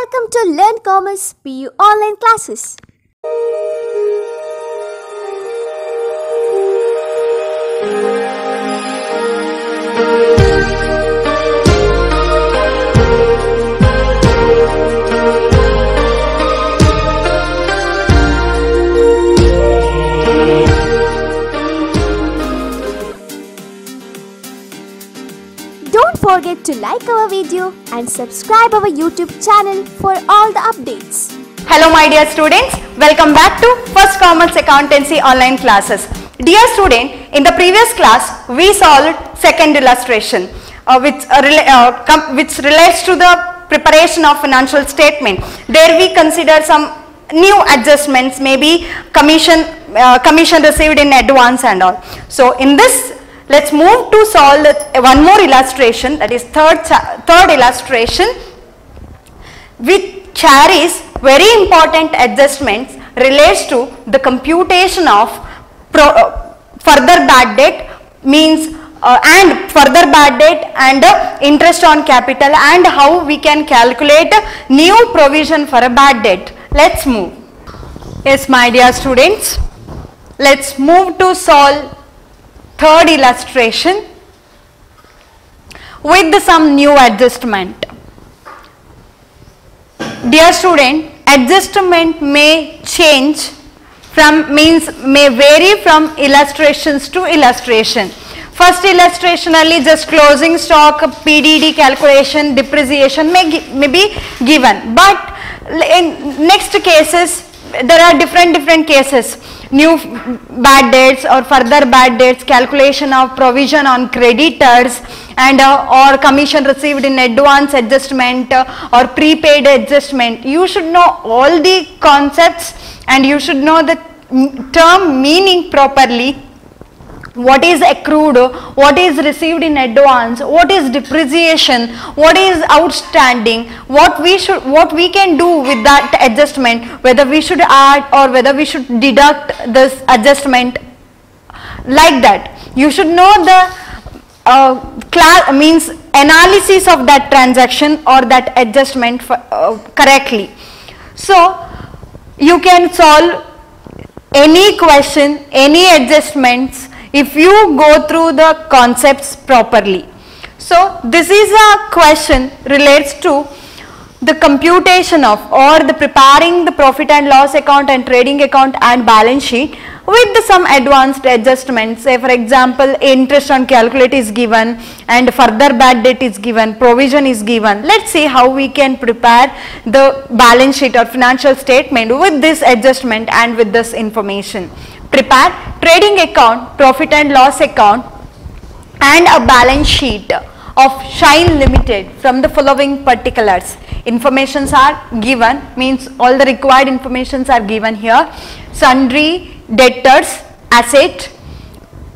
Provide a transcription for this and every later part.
Welcome to Learn Commerce PU online classes. Don't forget to like our video and subscribe our YouTube channel for all the updates. Hello my dear students, welcome back to First Commerce Accountancy online classes. Dear student, in the previous class we solved second illustration which relates to the preparation of financial statement. There we consider some new adjustments, maybe commission received in advance and all. So in this, let's move to solve one more illustration, that is third illustration, which carries very important adjustments relates to the computation of further bad debt means and further bad debt and interest on capital, and how we can calculate new provision for a bad debt. Let's move. Yes my dear students, let's move to solve third illustration with some new adjustment. Dear student, adjustment may change may vary from illustrations to illustration. First illustration only just closing stock, PDD calculation, depreciation may be given, but in next cases there are different cases. New bad debts or further bad debts, calculation of provision on creditors, and or commission received in advance adjustment or prepaid adjustment. You should know all the concepts and you should know the term meaning properly. What is accrued, what is received in advance, what is depreciation, what is outstanding, what we can do with that adjustment, whether we should add or whether we should deduct this adjustment, like that. You should know the means analysis of that transaction or that adjustment correctly. So you can solve any question, any adjustments if you go through the concepts properly. So this is a question relates to the computation of or the preparing the profit and loss account and trading account and balance sheet with some advanced adjustments. Say for example, interest on calculate is given and further bad debt is given, provision is given. Let's see how we can prepare the balance sheet or financial statement with this adjustment and with this information. Prepare trading account, profit and loss account and a balance sheet of Shine Limited from the following particulars. Informations are given, means all the required informations are given here. Sundry, debtors, asset.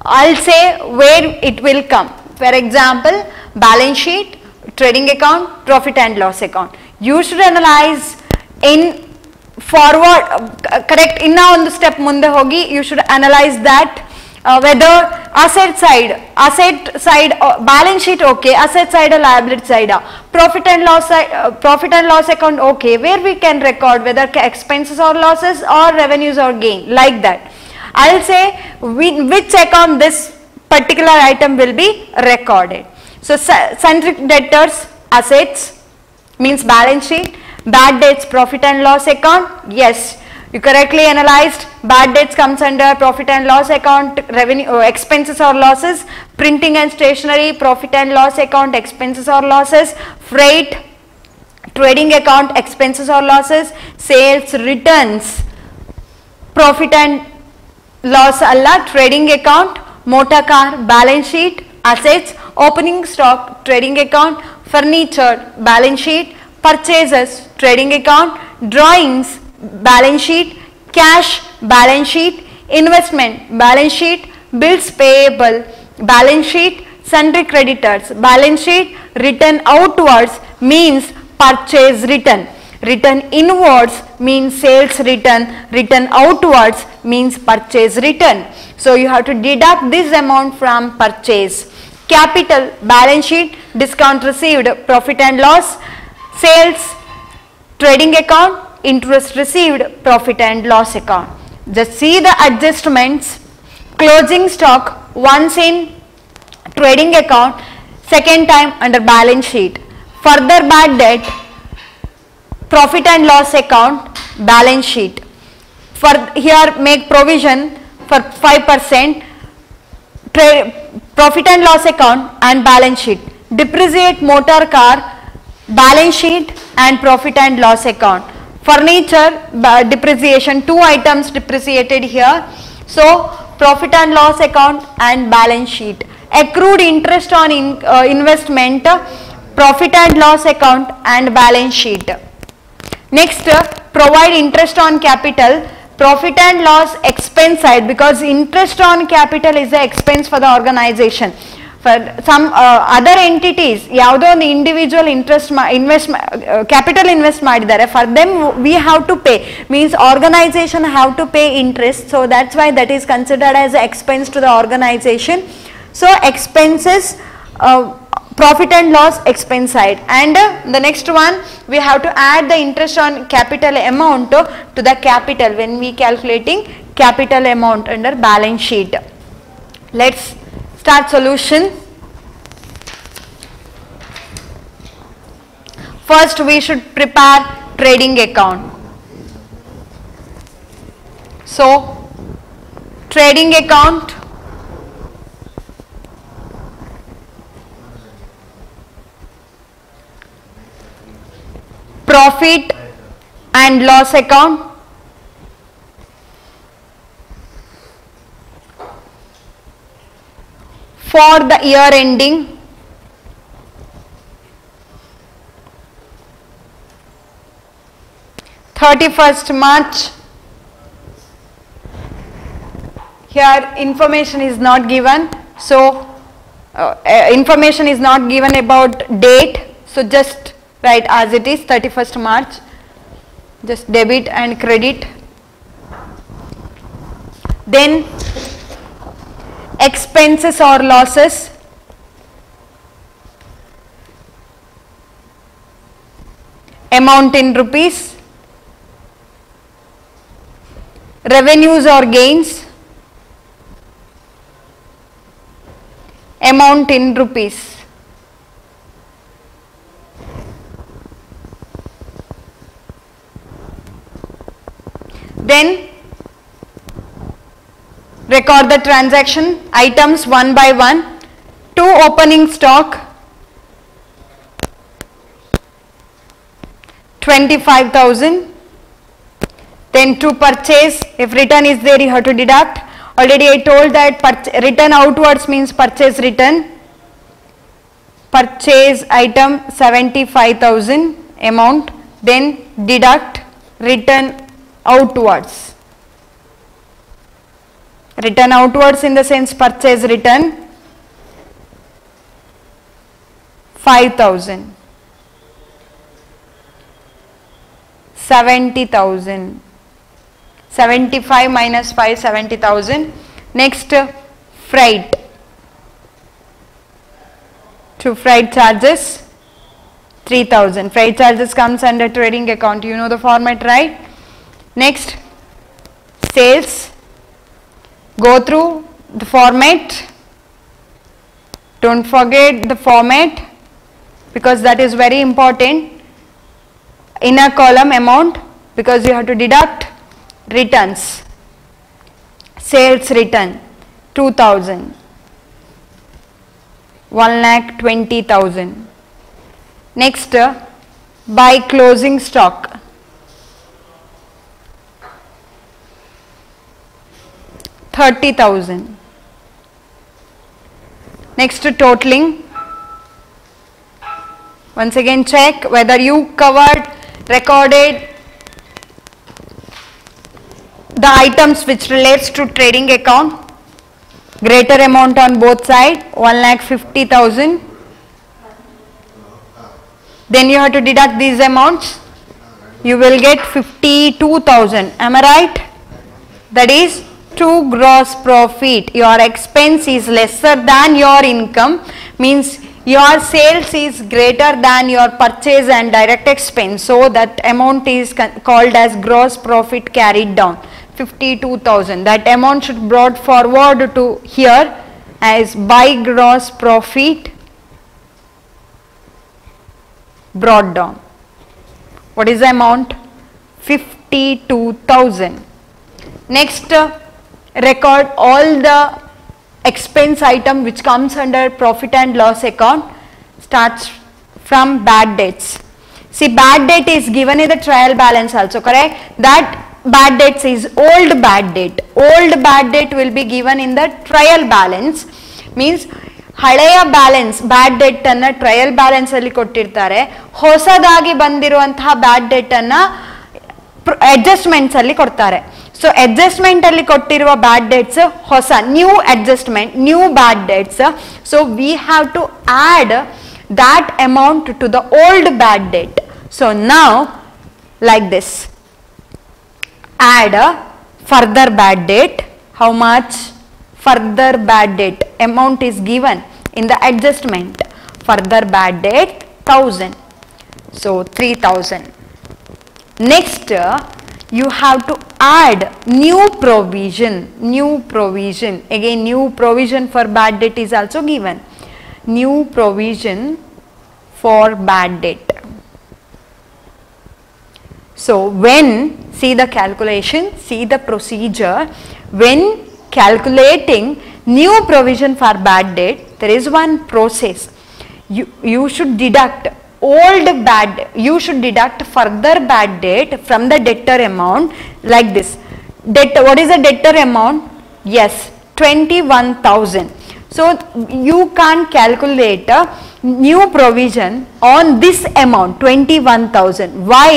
I'll say where it will come. For example, balance sheet, trading account, profit and loss account. You should analyze in forward, correct, inna on the step munde hogi, you should analyze that whether asset side balance sheet okay, asset side liability side, profit and loss account okay, where we can record whether expenses or losses or revenues or gain, like that. I'll say which account this particular item will be recorded. So sundry debtors, assets means balance sheet, bad debts, profit and loss account. Yes, you correctly analyzed. Bad debts comes under profit and loss account, revenue, expenses or losses. Printing and stationery, profit and loss account, expenses or losses. Freight, trading account, expenses or losses. Sales, returns, profit and loss alla, trading account. Motor car, balance sheet. Assets, opening stock, trading account. Furniture, balance sheet. Purchases, trading account. Drawings, balance sheet. Cash, balance sheet. Investment, balance sheet. Bills payable, balance sheet. Sundry creditors, balance sheet. Written outwards means purchase return. Written inwards means sales return. Written outwards means purchase return. So you have to deduct this amount from purchase. Capital, balance sheet. Discount received, profit and loss. Sales, trading account, interest received, profit and loss account. Just see the adjustments. Closing stock once in trading account, second time under balance sheet. Further bad debt, profit and loss account, balance sheet. For here make provision for 5%, profit and loss account and balance sheet. Depreciate motor car, balance sheet and profit and loss account. Furniture depreciation, 2 items depreciated here. So profit and loss account and balance sheet. Accrued interest on investment, profit and loss account and balance sheet. Next, provide interest on capital, profit and loss expense side, because interest on capital is the expense for the organization. For some other entities, ಯಾವುದೋ ಒಂದು individual capital invest ಮಾಡಿದ್ದಾರೆ, for them we have to pay, means organization have to pay interest, so that's why that is considered as expense to the organization. So expenses, profit and loss expense side, and the next one we have to add the interest on capital amount to the capital when we calculating capital amount under balance sheet. Let's start solution. First we should prepare trading account. So trading account, profit and loss account, for the year ending, March 31st. Here information is not given, so information is not given about date, so just write as it is 31st March, just debit and credit. Then expenses or losses, amount in rupees, revenues or gains, amount in rupees. Then record the transaction items one by one. To opening stock, 25,000. Then to purchase, if return is there, you have to deduct. Already I told that return outwards means purchase return. Purchase item 75,000 amount, then deduct return outwards. Return outwards in the sense purchase return 5,000, 70,000, 75 minus 5, 70,000. Next, freight. To freight charges 3,000. Freight charges comes under trading account. You know the format, right? Next, sales. Go through the format. Don't forget the format because that is very important. Inner column amount, because you have to deduct returns. Sales return 2,000, 1,20,000. Next, by closing stock. $30,000. Next, totaling. Once again check whether you recorded the items which relates to trading account. Greater amount on both sides, 1,50,000. Then you have to deduct these amounts. You will get 52,000. Am I right? That is to gross profit. Your expense is lesser than your income, means your sales is greater than your purchase and direct expense, so that amount is called as gross profit carried down, 52,000. That amount should brought forward to here as by gross profit brought down. What is the amount? 52,000. Next, record all the expense item which comes under profit and loss account. Starts from bad debts. See, bad debt is given in the trial balance also, correct? That bad debts is old bad debt. Old bad debt will be given in the trial balance. Means ಹಳೆಯ balance ಬ್ಯಾಡ್ debt ಅನ್ನ trial balance ಅಲ್ಲಿ ಕೊಟ್ಟಿರ್ತಾರೆ. ಹೊಸದಾಗಿ ಬಂದಿರುವಂತಹ ಬ್ಯಾಡ್ debt ಅನ್ನ adjustments ಅಲ್ಲಿ ಕೊಡ್ತಾರೆ. So adjustment ಅಲ್ಲಿ ಕೊಟ್ಟಿರುವ ಬ್ಯಾಡ್ ಡೆಟ್ಸ್ ಹೊಸ new adjustment, new bad debts. So we have to add that amount to the old bad debt. So now like this, add a further bad debt. How much? Further bad debt amount is given in the adjustment. Further bad debt 1000, so 3000. Next, you have to add new provision. New provision, again new provision for bad debt is also given. New provision for bad debt. So when, see the calculation, see the procedure. When calculating new provision for bad debt, there is one process. You should deduct old bad, you should deduct further bad debt from the debtor amount like this. Debtor, what is the debtor amount? Yes, 21,000. So you can't calculate a new provision on this amount 21,000. Why?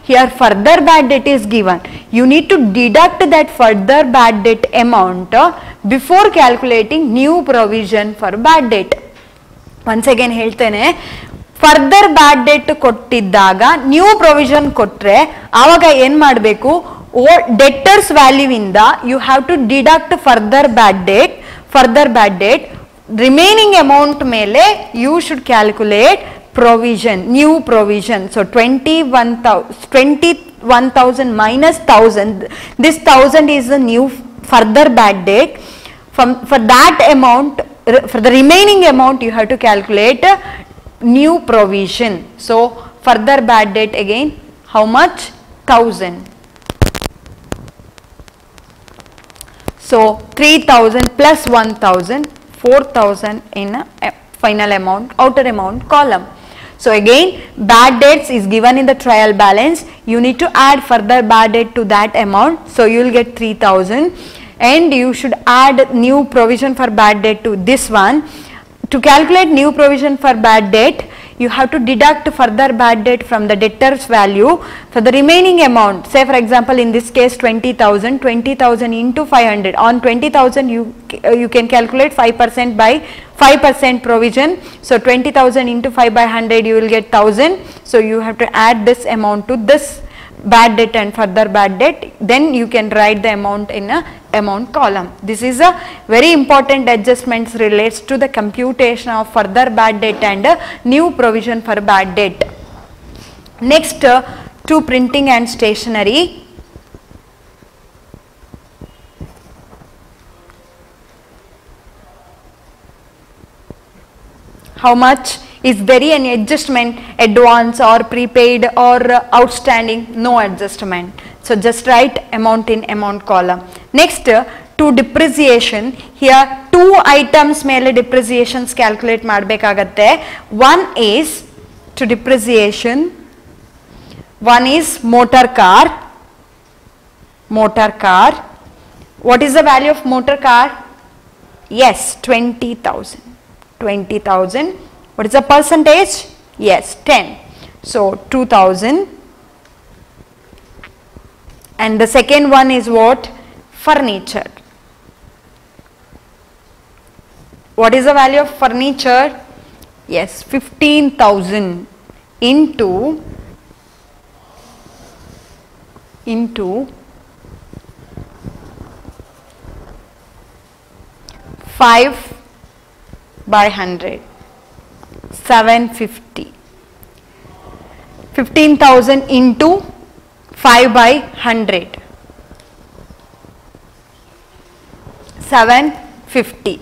Here further bad debt is given. You need to deduct that further bad debt amount before calculating new provision for bad debt. Once again ಹೇಳ್ತೇನೆ, further bad debt ಕೊಟ್ಟಿದ್ದಾಗ new provision ಕೊಟ್ರೆ ಆವಾಗ ಏನ್ ಮಾಡಬೇಕು? Debtors value ಇಂದ you have to deduct further bad debt. Further bad debt, remaining amount mele you should calculate provision, new provision. So 21,000 minus 1000, this 1000 is the new further bad debt. For that amount, for the remaining amount you have to calculate new provision. So further bad debt again, how much? 1000. So 3000 plus 1000, 4000 in a final amount, outer amount column. So again bad debts is given in the trial balance. You need to add further bad debt to that amount. So you will get 3000 and you should add new provision for bad debt to this one. To calculate new provision for bad debt, you have to deduct further bad debt from the debtor's value for the remaining amount. Say for example in this case 20,000, 20,000 into 500. On 20,000 you can calculate 5% by 5% provision. So 20,000 into 5 by 100 you will get 1000. So you have to add this amount to this bad debt and further bad debt. Then you can write the amount in a amount column. This is a very important adjustments relates to the computation of further bad debt and new provision for bad debt. Next, to printing and stationery. How much? Is there any adjustment, advance or prepaid or outstanding? No adjustment. So just write amount in amount column. Next, to depreciation. Here two items mele depreciations calculate ಮಾಡಬೇಕಾಗತ್ತೆ. One is to depreciation. One is motor car. Motor car. What is the value of motor car? Yes, 20,000. 20,000. What is the percentage? Yes, 10. So 2000. And the second one is what? Furniture. What is the value of furniture? Yes, 15,000 into 5 by 100. 750. 15,000 into 5 by 100. 750.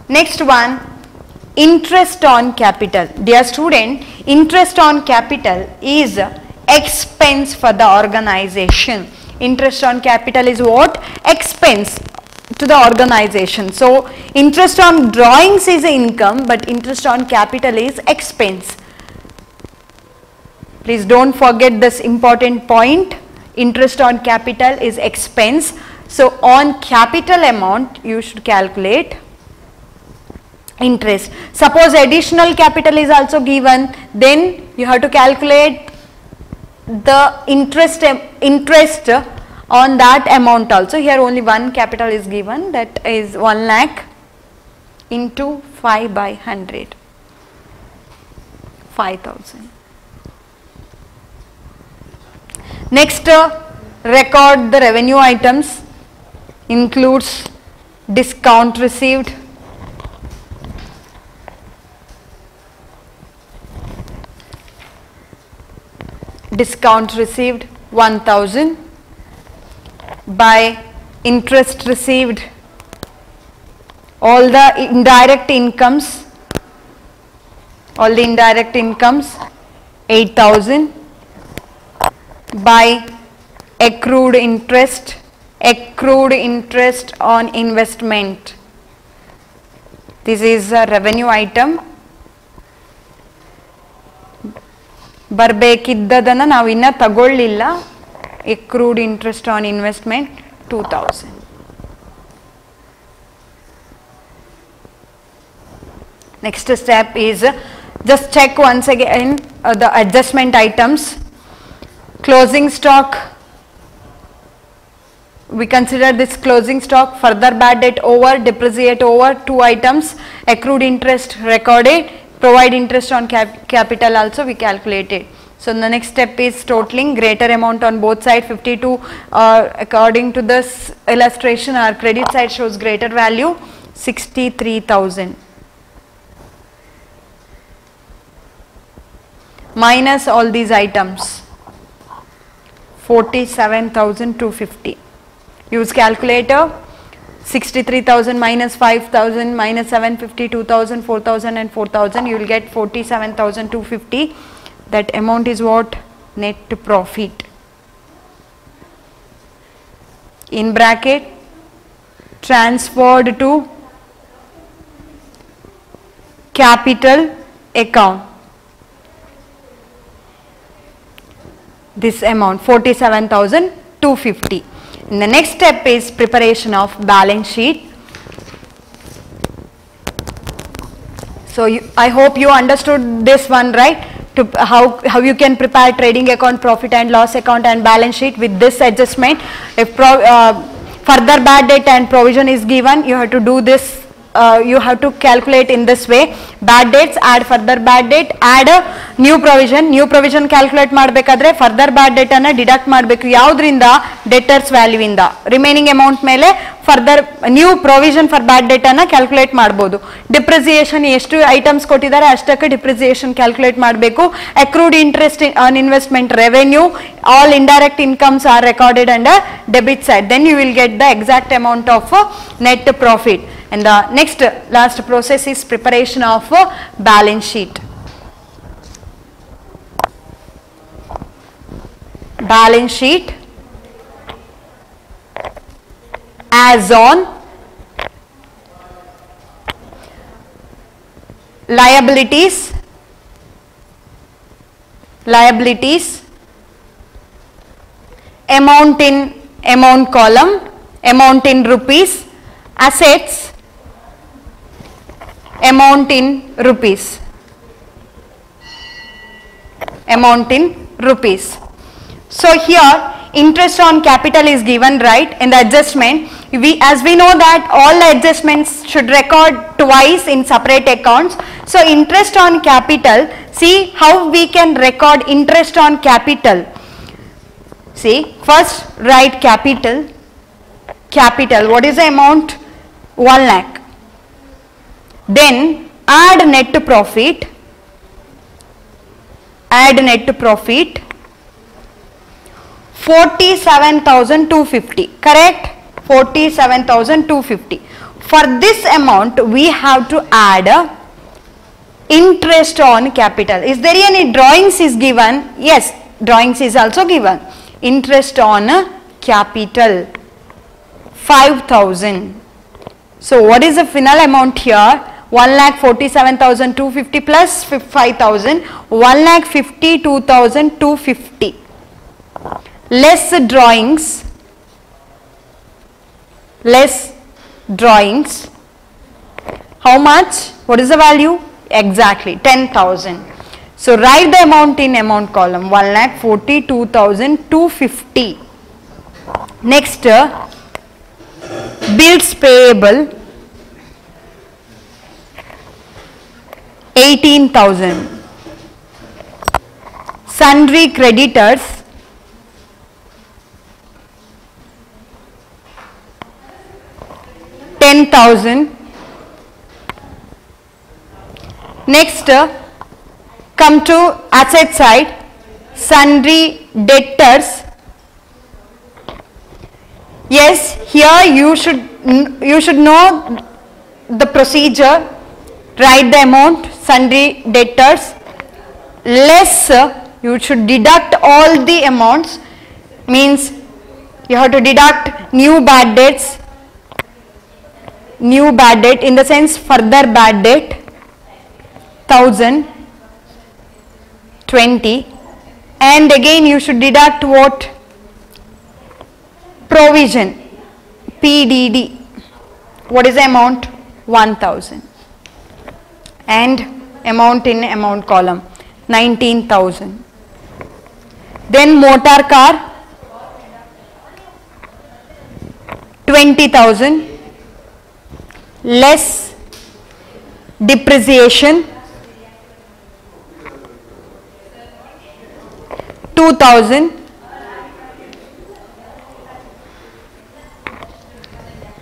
Next one, interest on capital. Dear student, interest on capital is expense for the organization. Interest on capital is what? Expense to the organization. So interest on drawings is income, but interest on capital is expense. Please don't forget this important point. Interest on capital is expense. So on capital amount you should calculate interest. Suppose additional capital is also given, then you have to calculate the interest on that amount also. Here only one capital is given, that is 1 lakh into 5 by 100, 5,000. Next, record the revenue items. Includes discount received, discount received 1,000, by interest received, all the indirect incomes, 8,000, by accrued interest on investment. This is a revenue item. ಬರಬೇಕಿದ್ದದನ್ನು ನಾವು ಇನ್ನ ತಗೊಳ್ಳಿಲ್ಲ. accrued interest on investment 2,000. Next step is just check once again the adjustment items. Closing stock, we consider this closing stock. Further bad debt over, depreciate over, 2 items. Accrued interest recorded, provide interest on capital also we calculated. So the next step is totaling greater amount on both sides. 52 according to this illustration, our credit side shows greater value, 63,000. Minus all these items, 47,250. Use calculator. 63,000 minus 5,000 minus 750, 2,000, 4,000 and 4,000. You will get 47,250. That amount is what? Net profit. In bracket, transferred to capital account. This amount 47,250. And the next step is preparation of balance sheet. So I hope you understood this one, right? To how you can prepare trading account, profit and loss account and balance sheet with this adjustment. If further bad debt and provision is given, you have to do this. You have to calculate in this way. Bad debts, add further bad debt, add a new provision. New provision calculate ಮಾಡಬೇಕಾದ್ರೆ further bad debt ಅನ್ನು deduct ಮಾಡಬೇಕು. ಯಾವುದರಿಂದ? Debtors value ಇಂದ. Remaining amount ಮೇಲೆ further new provision for bad debt ಅನ್ನು calculate ಮಾಡಬಹುದು. Depreciation ಎಷ್ಟು items ಕೊಟ್ಟಿದ್ದಾರೆ ಅಷ್ಟಕ್ಕೆ depreciation calculate ಮಾಡಬೇಕು. Accrued interest on investment revenue, all indirect incomes are recorded under debit side. Then you will get the exact amount of net profit. And the next last process is preparation of balance sheet. Balance sheet as on liabilities, amount in amount column, amount in rupees, assets, amount in rupees, amount in rupees. So here interest on capital is given, right? In the adjustment, as we know that all adjustments should record twice in separate accounts. So interest on capital, see how we can record interest on capital. See, first write capital, what is the amount? 1 lakh. Then add net profit, add net profit 47,250, correct? 47,250. For this amount we have to add interest on capital. Is there any drawings is given? Yes, drawings is also given. Interest on capital 5,000. So what is the final amount here? 1,47,250 plus 5,000, 1,52,250 less drawings, how much? What is the value? Exactly 10,000. So write the amount in amount column, 1,42,250. Next, bills payable 18,000. Sundry creditors 10,000. Next, come to asset side, sundry debtors. Yes, here you should know the procedure. Write the amount, sundry debtors, less you should deduct all the amounts, means you have to deduct new bad debts, new bad debt in the sense further bad debt 1,020, and again you should deduct what? Provision, PDD. What is the amount? 1,000. And amount in amount column 19,000. Then motor car 20,000 less depreciation 2,000.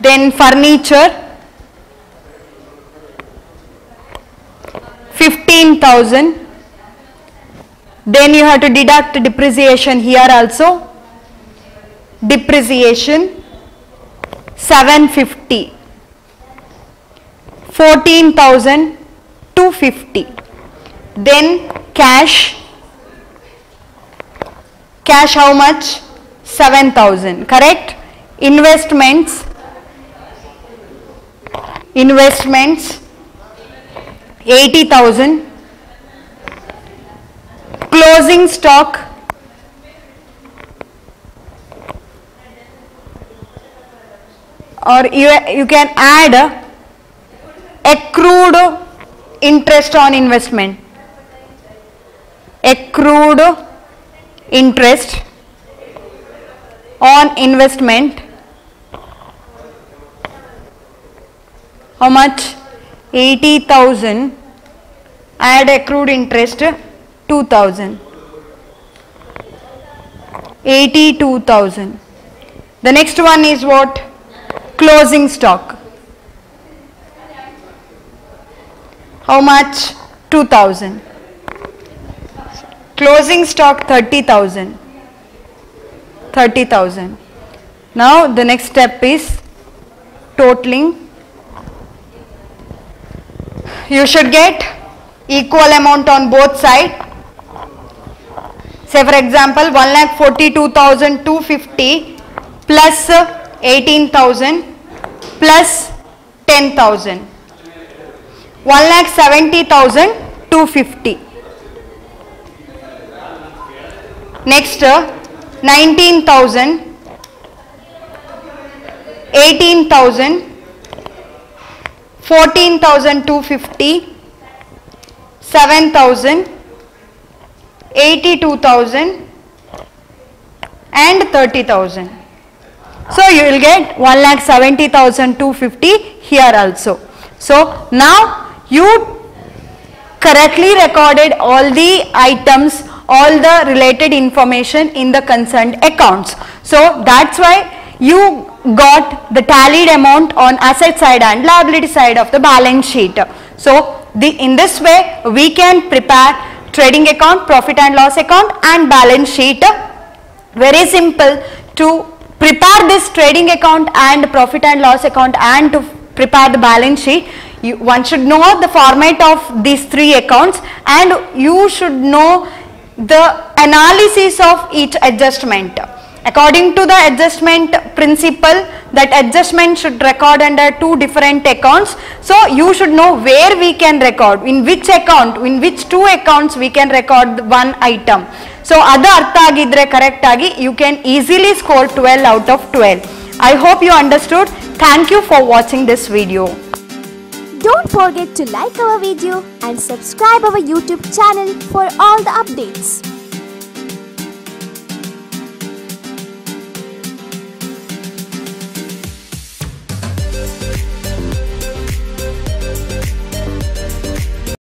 Then furniture 15,000. Then you have to deduct depreciation here also. Depreciation 750. 14,250. Then cash how much? 7,000, correct? Investments 80,000. Closing stock or you can add accrued interest on investment, accrued interest on investment, how much? 80,000, add accrued interest 2,000, 82,000. The next one is what? Closing stock. How much? 2,000. Closing stock 30,000. 30,000. Now the next step is totaling. You should get equal amount on both sides. Say for example 1,42,250 plus 18,000 plus 10,000. 1,70,250. Next 19,000, 18,000, 14,250, 7,000, 82,000 and 30,000. So you will get 1,70,250 here also. So now you correctly recorded all the items, all the related information in the concerned accounts. So that's why you got the tallied amount on asset side and liability side of the balance sheet. So in this way we can prepare trading account, profit and loss account and balance sheet. Very simple to prepare this trading account and profit and loss account and to prepare the balance sheet. One should know the format of these three accounts and you should know the analysis of each adjustment. According to the adjustment principle, that adjustment should record under two different accounts. So you should know where we can record, in which account, in which two accounts we can record one item. So adu artha agidre correct agi you can easily score 12 out of 12. I hope you understood. Thank you for watching this video. Don't forget to like our video and subscribe our YouTube channel for all the updates.